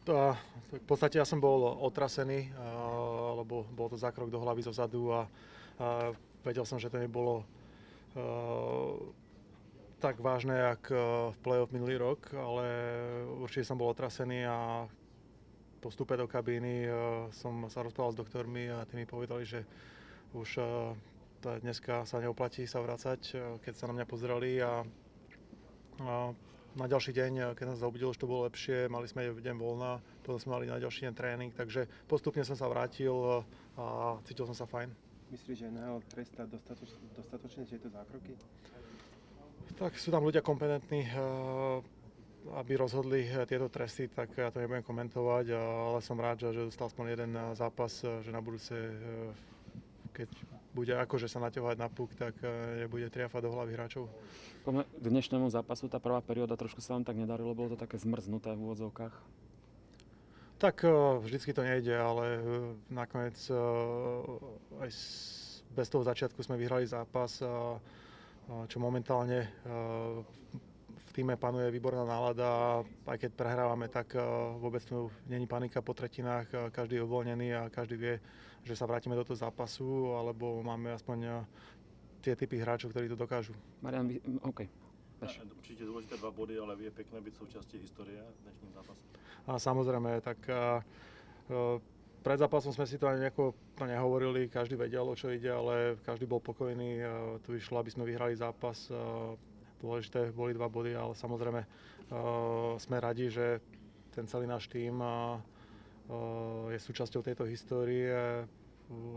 V podstate ja som bol otrasený, lebo bol to zákrok do hlavy zozadu a vedel som, že to nebolo tak vážne, jak v play-off minulý rok, ale určite som bol otrasený a po vstupe do kabíny som sa rozprával s doktormi a tí mi povedali, že už dneska sa neoplatí sa vracať, keď sa na mňa pozreli a na ďalší deň, keď som sa zobudil, už to bolo lepšie, mali sme deň voľna, potom sme mali na ďalší deň tréning, takže postupne som sa vrátil a cítil som sa fajn. Myslíš, že NHL trestá dostatočne tieto zákroky? Tak sú tam ľudia kompetentní, aby rozhodli tieto tresty, tak ja to nebudem komentovať, ale som rád, že dostal aspoň jeden zápas, že na budúce, keď bude akože sa naťahovať na puk, tak nebude triafať do hlavy hráčov. K dnešnému zápasu, tá prvá perióda trošku sa vám tak nedarilo, bolo to také zmrznuté v úvodzovkách? Tak vždycky to nejde, ale nakoniec aj bez toho začiatku sme vyhrali zápas, čo momentálne v týme panuje výborná nálada. Aj keď prehrávame, tak vôbec tu není panika po tretinách, každý je uvoľnený a každý vie, že sa vrátime do toho zápasu, alebo máme aspoň tie typy hráčov, ktorí to dokážu. Marian, OK. Určite dôležité 2 body, ale je pekné byť súčasťou histórie dnešným zápasom. A samozrejme, tak pred zápasom sme si to ani nejako nehovorili, každý vedel, o čo ide, ale každý bol pokojný. Tu išlo, aby sme vyhrali zápas. Dôležité boli 2 body, ale samozrejme sme radi, že ten celý náš tím je súčasťou tejto histórie.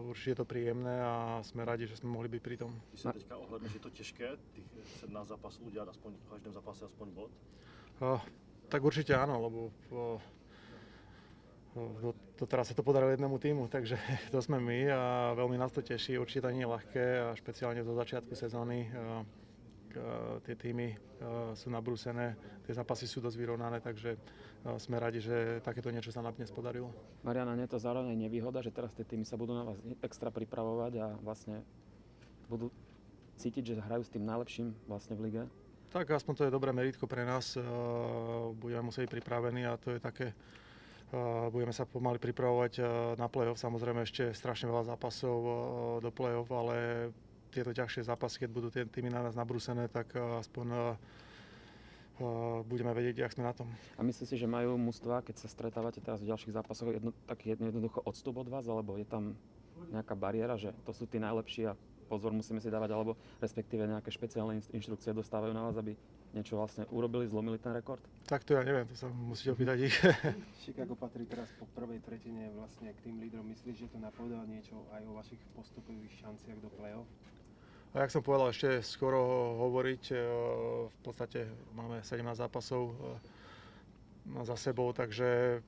Určite je to príjemné a sme radi, že sme mohli byť pri tom. Ty sa teďka ohľadneš, je to těžké, tých 17 zápasů udělat aspoň v každém zápase aspoň bod? Tak určite áno, lebo teraz sa to podarilo jednému týmu, takže to sme my a veľmi nás to teší. Určite to nie je ľahké a špeciálne zo začiatku sezóny. Tie týmy sú nabrúsené, tie zápasy sú dosť vyrovnané, takže sme radi, že takéto niečo sa nám dnes podarilo. Mariana, nie je to zároveň nevýhoda, že teraz tie týmy sa budú na vás extra pripravovať a vlastne budú cítiť, že hrajú s tým najlepším vlastne v lige? Tak aspoň to je dobré meritko pre nás, budeme musieť byť pripravení a to je také, budeme sa pomaly pripravovať na play-off, samozrejme ešte strašne veľa zápasov do play-off, ale tieto ťažšie zápasy, keď budú tie týmy na nás nabrúsené, tak aspoň budeme vedieť, jak sme na tom. A myslíte si, že majú mužstvá, keď sa stretávate teraz v ďalších zápasoch, taký jednoducho odstup od vás, alebo je tam nejaká bariéra, že to sú tí najlepší a pozor musíme si dávať, alebo respektíve nejaké špeciálne inštrukcie dostávajú na vás, aby niečo vlastne urobili, zlomili ten rekord? Tak to ja neviem, to sa musíte opýtať ich. Chicago patrí teraz po prvej tretine vlastne k tým lídrom. Myslíš, že to napovedá niečo aj o vašich postupových šanciach do play-off? A jak som povedal, ešte skoro hovoriť, v podstate máme 17 zápasov za sebou, takže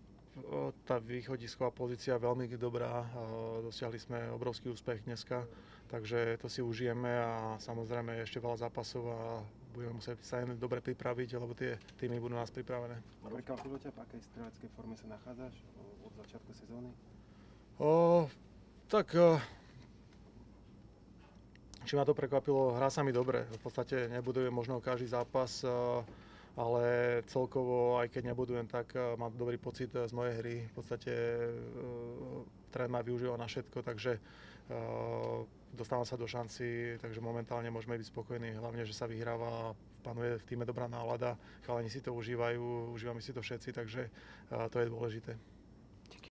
tá východisková pozícia je veľmi dobrá, dosiahli sme obrovský úspech dneska, takže to si užijeme a samozrejme ešte veľa zápasov a budeme musieť sa jen dobre pripraviť, lebo tie týmy budú nás pripravené. Prekvapilo ťa, v akej streleckej forme sa nachádzaš od začiatku sezóny? Či ma to prekvapilo, hrá sa mi dobre. V podstate nebudujem možno každý zápas, ale celkovo, aj keď nebudujem, tak mám dobrý pocit z mojej hry. V podstate tréner ma využíva na všetko, takže dostávam sa do šanci, takže momentálne môžeme byť spokojní. Hlavne, že sa vyhráva, panuje v týme dobrá nálada, chalani si to užívajú, užívame si to všetci, takže to je dôležité.